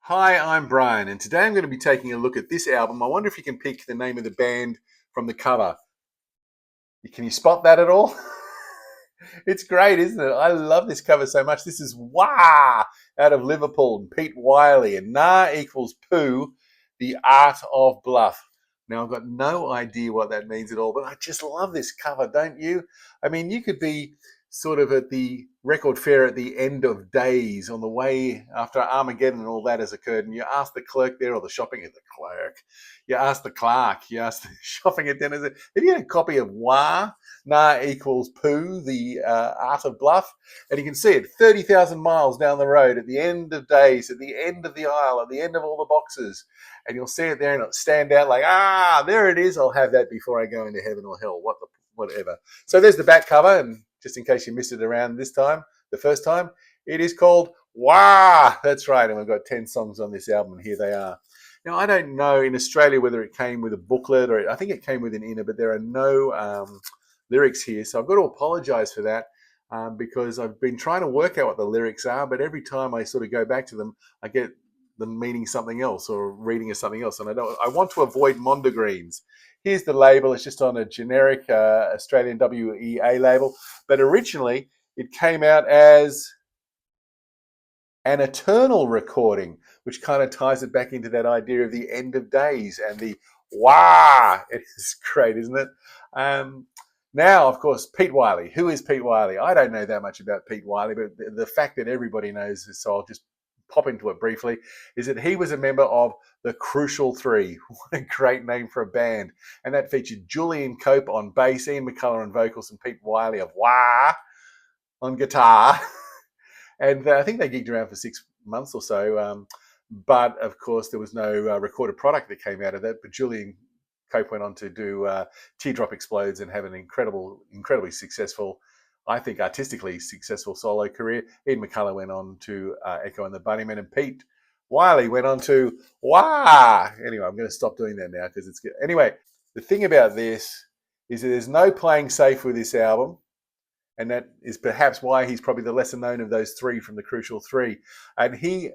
Hi, I'm Brian, and today I'm going to be taking a look at this album. I wonder if you can pick the name of the band from the cover. Can you spot that at all? It's great, isn't it? I love this cover so much. This is Wah out of Liverpool and Pete Wylie, and Nah equals Pooh, the art of bluff. Now, I've got no idea what that means at all, but I just love this cover, don't you? I mean, you could be sort of at the record fair at the end of days on the way after Armageddon and all that has occurred, and you ask the clerk there, or the shopping at the clerk, you ask the clerk, you ask the shopping attendant, have you had a copy of Wah? Nah equals Pooh, the art of bluff. And you can see it 30,000 miles down the road at the end of days, at the end of the aisle, at the end of all the boxes. And you'll see it there and it'll stand out like, there it is. I'll have that before I go into heaven or hell, whatever. So there's the back cover. And just in case you missed it around this time, the first time, it is called Wah. That's right. And we've got 10 songs on this album, and here they are. Now, I don't know in Australia whether it came with a booklet or I think it came with an inner, but there are no lyrics here. So I've got to apologize for that because I've been trying to work out what the lyrics are, but every time I sort of go back to them, I get them meaning something else or reading as something else. And I want to avoid mondegreens. Here's the label. It's just on a generic Australian WEA label. But originally, it came out as an eternal recording, which kind of ties it back into that idea of the end of days and the wah. It is great, isn't it? Now, of course, Pete Wylie. Who is Pete Wylie? I don't know that much about Pete Wylie, but the fact that everybody knows this, so I'll just pop into it briefly, is that he was a member of the Crucial Three. What a great name for a band. And that featured Julian Cope on bass, Ian McCullough on vocals, and Pete Wylie of Wah on guitar. And I think they gigged around for 6 months or so. But of course, there was no recorded product that came out of that. But Julian Cope went on to do Teardrop Explodes and have an incredibly successful, I think artistically successful solo career. Ian McCullough went on to Echo and the Bunnymen, and Pete Wylie went on to Wah. Anyway, I'm going to stop doing that now because it's good. Anyway, the thing about this is that there's no playing safe with this album. And that is perhaps why he's probably the lesser known of those three from the Crucial Three. And he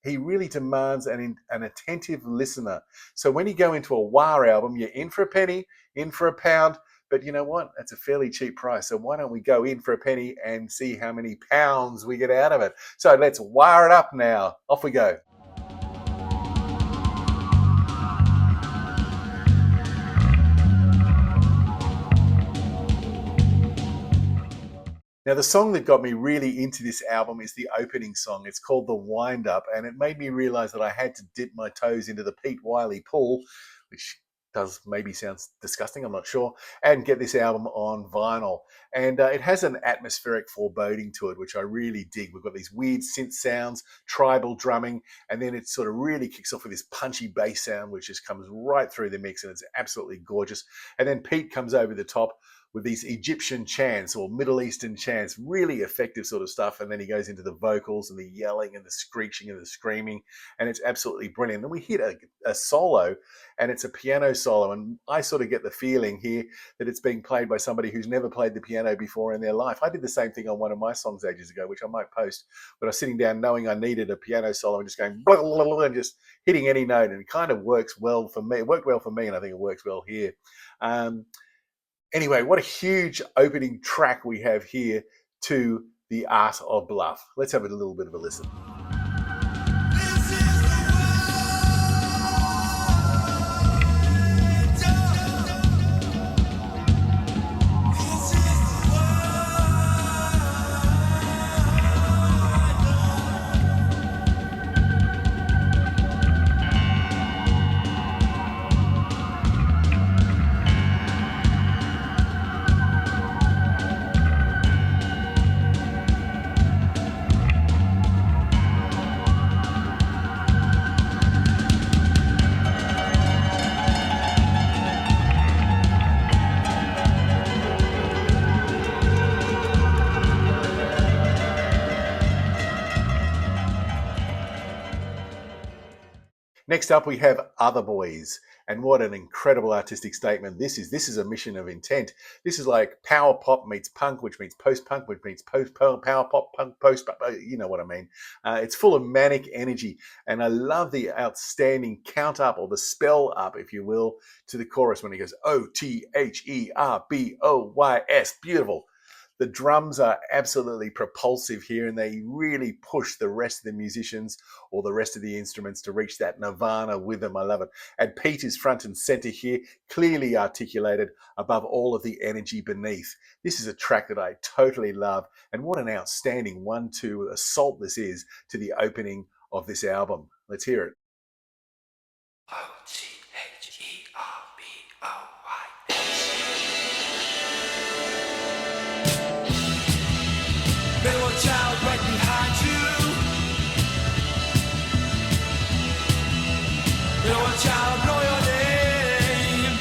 really demands an attentive listener. So when you go into a Wah album, you're in for a penny, in for a pound. But you know what? That's a fairly cheap price. So why don't we go in for a penny and see how many pounds we get out of it? So let's Wah it up now. Off we go. Now, the song that got me really into this album is the opening song. It's called The Wind Up, and it made me realize that I had to dip my toes into the Pete Wylie pool, which does maybe sounds disgusting, I'm not sure, and get this album on vinyl. And it has an atmospheric foreboding to it, which I really dig. We've got these weird synth sounds, tribal drumming, and then it sort of really kicks off with this punchy bass sound, which just comes right through the mix, and it's absolutely gorgeous. And then Pete comes over the top with these Egyptian chants or Middle Eastern chants, really effective sort of stuff. And then he goes into the vocals and the yelling and the screeching and the screaming, and it's absolutely brilliant. And we hit a solo, and it's a piano solo. And I sort of get the feeling here that it's being played by somebody who's never played the piano before in their life. I did the same thing on one of my songs ages ago, which I might post, but I was sitting down knowing I needed a piano solo and just going blah, blah, blah, and just hitting any note. And it kind of works well for me. It worked well for me, and I think it works well here. Anyway, what a huge opening track we have here to the art of bluff. Let's have a little bit of a listen. Next up, we have Otherboys, and what an incredible artistic statement this is. This is a mission of intent. This is like power pop meets punk, which meets post-punk, which meets power pop, punk, post-punk, you know what I mean. It's full of manic energy, and I love the outstanding count up, or the spell up, if you will, to the chorus when he goes Otherboys. Beautiful. The drums are absolutely propulsive here, and they really push the rest of the musicians or the rest of the instruments to reach that nirvana with them. I love it. And Pete is front and center here, clearly articulated above all of the energy beneath. This is a track that I totally love, and what an outstanding 1-2 assault this is to the opening of this album. Let's hear it. Watch out right behind you. Watch out, know your name.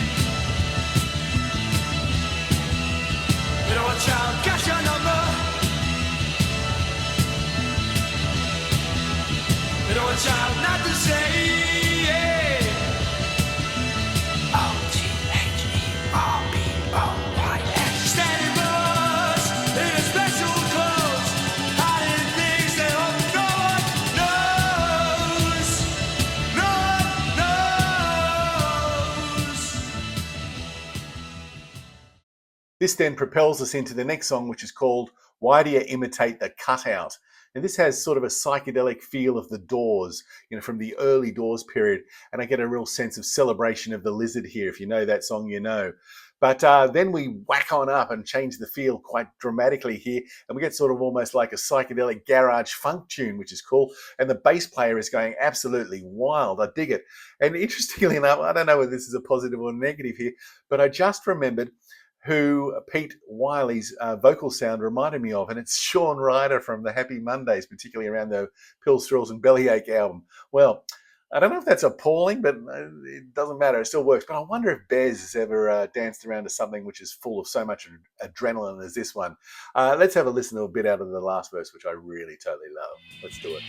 Watch out, got your number. Watch out, not the same. This then propels us into the next song, which is called Why Do You Imitate the Cutout? And this has sort of a psychedelic feel of the Doors, from the early Doors period. And I get a real sense of celebration of the lizard here. If you know that song, you know. But then we whack on up and change the feel quite dramatically here. And we get sort of almost like a psychedelic garage funk tune, which is cool. And the bass player is going absolutely wild. I dig it. And interestingly enough, I don't know whether this is a positive or negative here, but I just remembered who Pete Wylie's vocal sound reminded me of, and it's Shaun Ryder from the Happy Mondays, particularly around the Pills, Thrills and Bellyache album. Well, I don't know if that's appalling, but it doesn't matter. It still works. But I wonder if Bez has ever danced around to something which is full of so much adrenaline as this one. Let's have a listen to a bit out of the last verse, which I really totally love. Let's do it.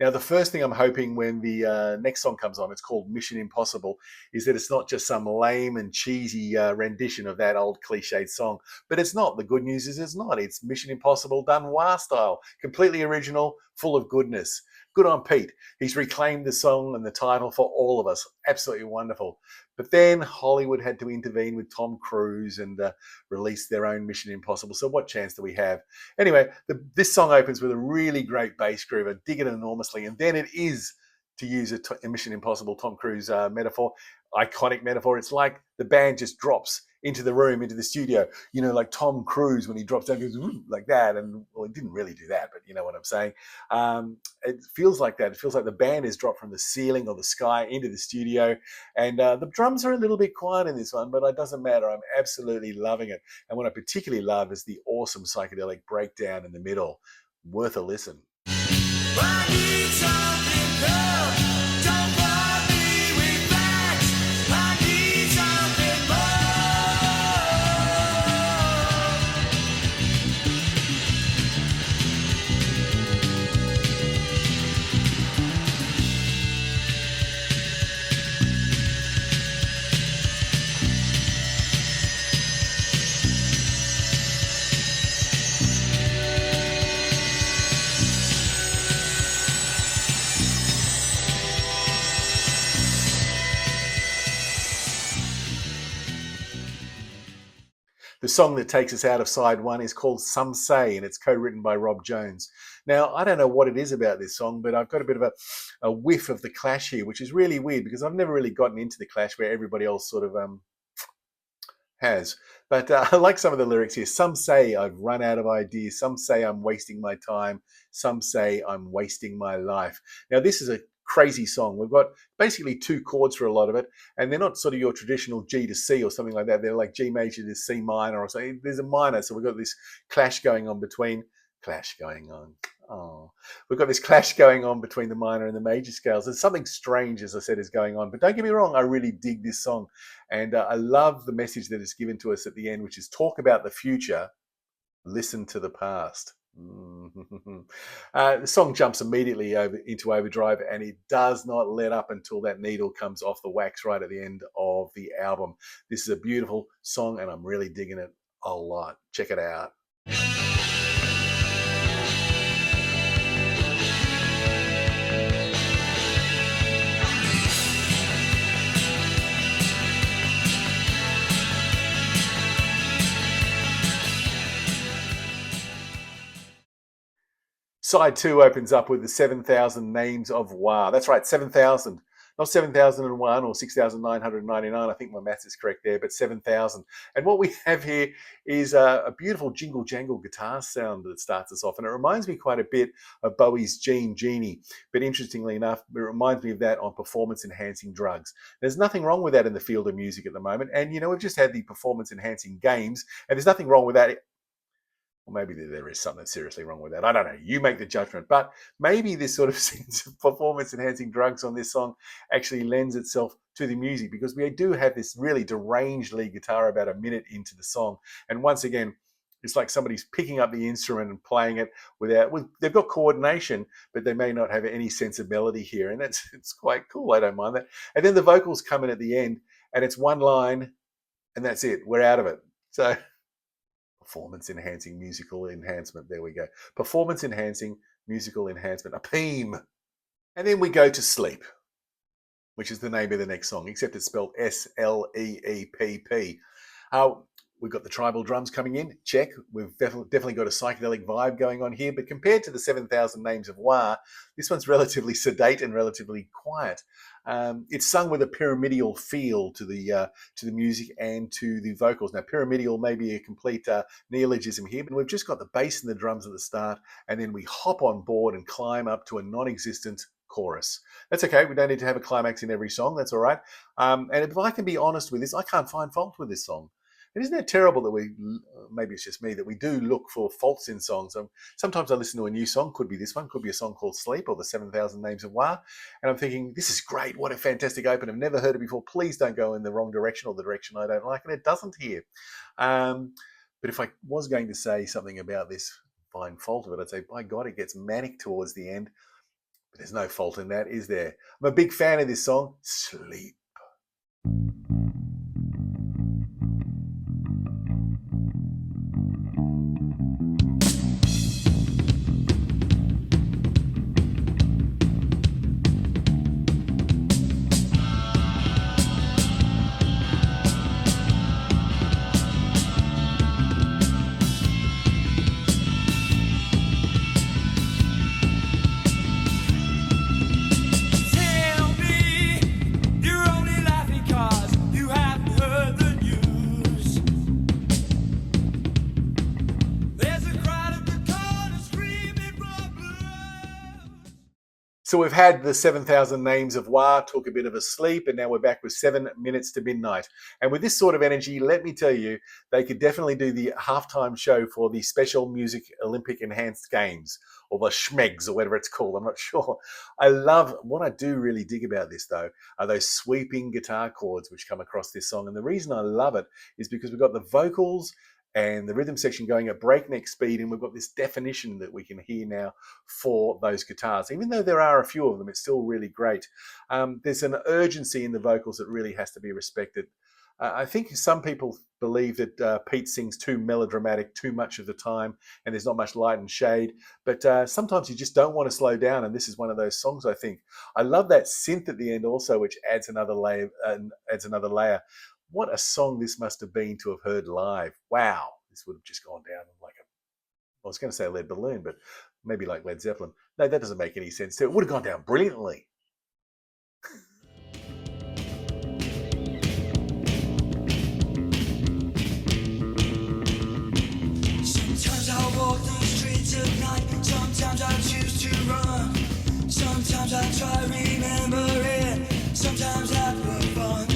Now, the first thing I'm hoping when the next song comes on, it's called Mission Impossible, is that it's not just some lame and cheesy rendition of that old cliched song. But it's not. The good news is it's not. It's Mission Impossible done wah style, completely original, full of goodness. Good on Pete. He's reclaimed the song and the title for all of us. Absolutely wonderful. But then Hollywood had to intervene with Tom Cruise and release their own Mission Impossible. So what chance do we have? Anyway, this song opens with a really great bass groove. I dig it enormously. And then it is, to use a Mission Impossible Tom Cruise metaphor, iconic metaphor. It's like the band just drops into the room, into the studio, like Tom Cruise when he drops down, goes like that. And well, he didn't really do that, but you know what I'm saying. It feels like that. It feels like the band is dropped from the ceiling or the sky into the studio. And the drums are a little bit quiet in this one, but it doesn't matter. I'm absolutely loving it. And what I particularly love is the awesome psychedelic breakdown in the middle. Worth a listen. I need something good. Don't bother me with facts. I need something more. The song that takes us out of side one is called Somesay, and it's co-written by Rob Jones. Now, I don't know what it is about this song, but I've got a bit of a whiff of the Clash here, which is really weird because I've never really gotten into the Clash where everybody else sort of has. But I like some of the lyrics here. Some say I've run out of ideas. Some say I'm wasting my time. Some say I'm wasting my life. Now, this is a crazy song. We've got basically two chords for a lot of it, and they're not sort of your traditional G to C or something like that. They're like G major to C minor or something. There's a minor, so we've got this clash going on between. Clash going on. Oh, we've got this clash going on between the minor and the major scales. There's something strange, as I said, is going on. But don't get me wrong, I really dig this song. And I love the message that it's given to us at the end, which is talk about the future, listen to the past. The song jumps immediately into overdrive, and it does not let up until that needle comes off the wax right at the end of the album. This is a beautiful song, and I'm really digging it a lot. Check it out. Side 2 opens up with the 7,000 names of Wa. That's right, 7,000. Not 7,001 or 6,999. I think my maths is correct there, but 7,000. And what we have here is a beautiful jingle jangle guitar sound that starts us off. And it reminds me quite a bit of Bowie's Genie. But interestingly enough, it reminds me of that on performance enhancing drugs. There's nothing wrong with that in the field of music at the moment. And, you know, we've just had the performance enhancing games, and there's nothing wrong with that. Well, maybe there is something seriously wrong with that. I don't know. You make the judgment. But maybe this sort of sense of performance-enhancing drugs on this song actually lends itself to the music, because we do have this really deranged lead guitar about a minute into the song. And once again, it's like somebody's picking up the instrument and playing it they've got coordination, but they may not have any sense of melody here. And it's quite cool. I don't mind that. And then the vocals come in at the end, and it's one line, and that's it. We're out of it. So performance enhancing musical enhancement. There we go. Performance enhancing musical enhancement. A theme. And then we go to Sleeppp, which is the name of the next song, except it's spelled Sleepp. We've got the tribal drums coming in. Check. We've definitely got a psychedelic vibe going on here. But compared to the 7,000 Names of Wa, this one's relatively sedate and relatively quiet. It's sung with a pyramidal feel to the music and to the vocals. Now, pyramidal may be a complete neologism here, but we've just got the bass and the drums at the start, and then we hop on board and climb up to a non-existent chorus. That's okay. We don't need to have a climax in every song. That's all right. And if I can be honest with this, I can't find fault with this song. And isn't it terrible that maybe it's just me, that we do look for faults in songs? Sometimes I listen to a new song, could be this one, could be a song called Sleeppp or the 7,000 Names of Wa, and I'm thinking, this is great, what a fantastic open, I've never heard it before, please don't go in the wrong direction or the direction I don't like, and it doesn't here. But if I was going to say something about this, find fault of it, I'd say, by God, it gets manic towards the end, but there's no fault in that, is there? I'm a big fan of this song, Sleeppp. So we've had the 7,000 Names of Wa, took a bit of a sleep, and now we're back with 7 minutes to midnight. And with this sort of energy, let me tell you, they could definitely do the halftime show for the Special Music Olympic Enhanced Games, or the Schmegs, or whatever it's called. I'm not sure. What I do really dig about this, though, are those sweeping guitar chords which come across this song. And the reason I love it is because we've got the vocals and the rhythm section going at breakneck speed, and we've got this definition that we can hear now for those guitars. Even though there are a few of them, it's still really great. There's an urgency in the vocals that really has to be respected. I think some people believe that Pete sings too melodramatic too much of the time, and there's not much light and shade. But sometimes you just don't want to slow down, and this is one of those songs, I think. I love that synth at the end also, which adds another layer. What a song this must have been to have heard live. Wow, this would have just gone down like I was going to say lead balloon, but maybe like Led Zeppelin. No, that doesn't make any sense too. It would have gone down brilliantly. Sometimes I remember it, sometimes I have fun.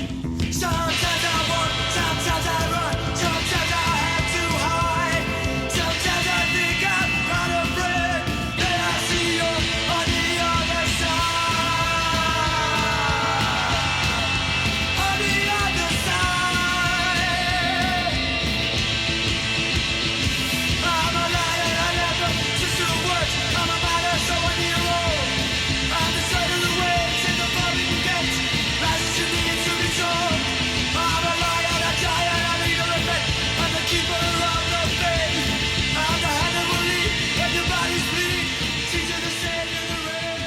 Sometimes I walk, sometimes I run, sometimes I have to hide. Sometimes I think I'm not afraid that I see you on the other side. On the other side. I'm a liar, I never just do the words. I'm a matter, so I need a role. I'm the side of the waves and the forbidden gates. Rises to me and to be told. I'm a liar, a giant, I need a respect. I'm the keeper of the faith. I'm the hand that will lead when your body's bleeding. Seas of the sand and the rain.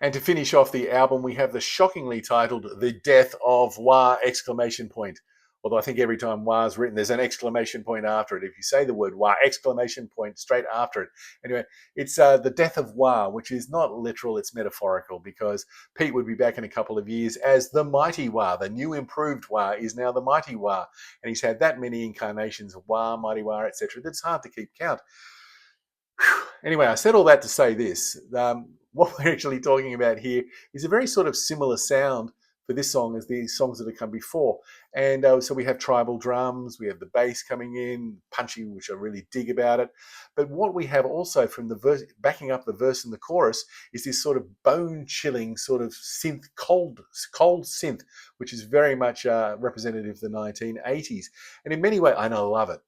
And to finish off the album, we have the shockingly titled The Death of Wah! Exclamation point. Although I think every time Wah is written, there's an exclamation point after it. If you say the word Wah, exclamation point straight after it. Anyway, it's The Death of Wah, which is not literal, it's metaphorical, because Pete would be back in a couple of years as the Mighty Wah. The new improved Wah is now the Mighty Wah. And he's had that many incarnations of Wah, Mighty Wah, etc. That's hard to keep count. Anyway, I said all that to say this. What we're actually talking about here is a very sort of similar sound for this song as the songs that have come before. And so we have tribal drums, we have the bass coming in, punchy, which I really dig about it. But what we have also from the verse, backing up the verse and the chorus, is this sort of bone-chilling sort of synth, cold synth, which is very much representative of the 1980s. And in many ways, and I love it.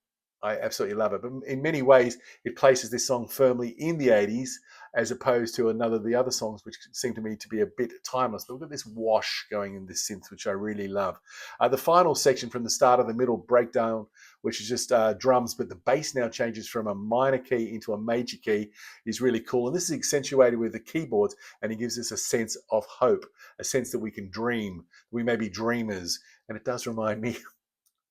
I absolutely love it. But in many ways, it places this song firmly in the 80s, as opposed to the other songs, which seem to me to be a bit timeless. But look at this wash going in this synth, which I really love. The final section from the start of the middle breakdown, which is just drums, but the bass now changes from a minor key into a major key, is really cool. And this is accentuated with the keyboards, and it gives us a sense of hope, a sense that we can dream. We may be dreamers. And it does remind me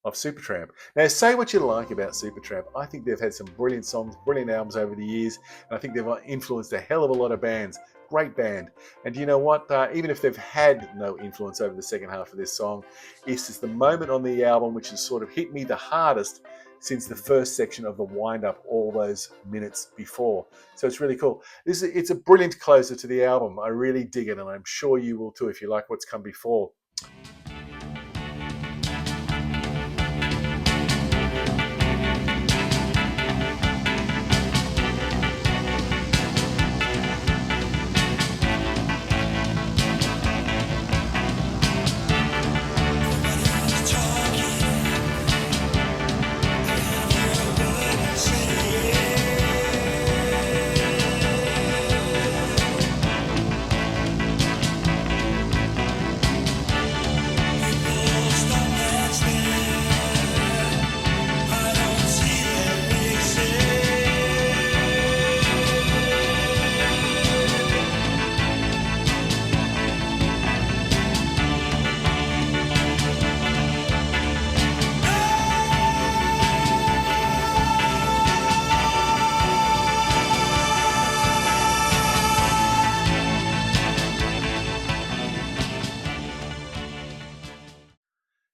of Supertramp. Now, say what you like about Supertramp. I think they've had some brilliant songs, brilliant albums over the years, and I think they've influenced a hell of a lot of bands. Great band. And you know what? Even if they've had no influence over the second half of this song, it's just the moment on the album which has sort of hit me the hardest since the first section of the wind-up all those minutes before. So it's really cool. It's a brilliant closer to the album. I really dig it, and I'm sure you will too if you like what's come before.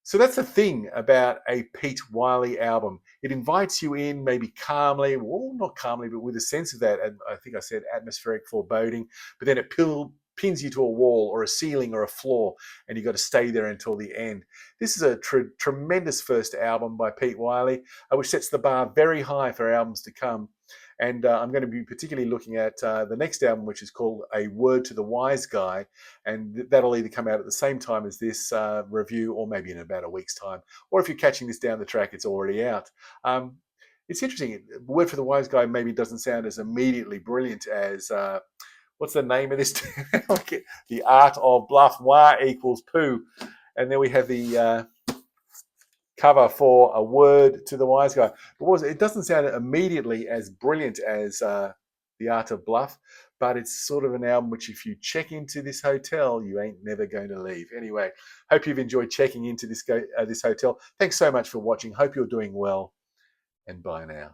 So that's the thing about a Pete Wylie album. It invites you in maybe calmly, well, not calmly, but with a sense of that, and I think I said atmospheric foreboding, but then it pins you to a wall or a ceiling or a floor, and you've got to stay there until the end. This is a tremendous first album by Pete Wylie, which sets the bar very high for albums to come. And I'm going to be particularly looking at the next album, which is called A Word to the Wise Guy. And that'll either come out at the same time as this review, or maybe in about a week's time. Or if you're catching this down the track, it's already out. It's interesting. Word for the Wise Guy maybe doesn't sound as immediately brilliant as, what's the name of this? The Art of Bluff, Wah equals Pooh. And then we have the cover for A Word to the Wise Guy. It doesn't sound immediately as brilliant as The Art of Bluff, but it's sort of an album which, if you check into this hotel, you ain't never going to leave. Anyway, hope you've enjoyed checking into this hotel. Thanks so much for watching. Hope you're doing well, and bye now.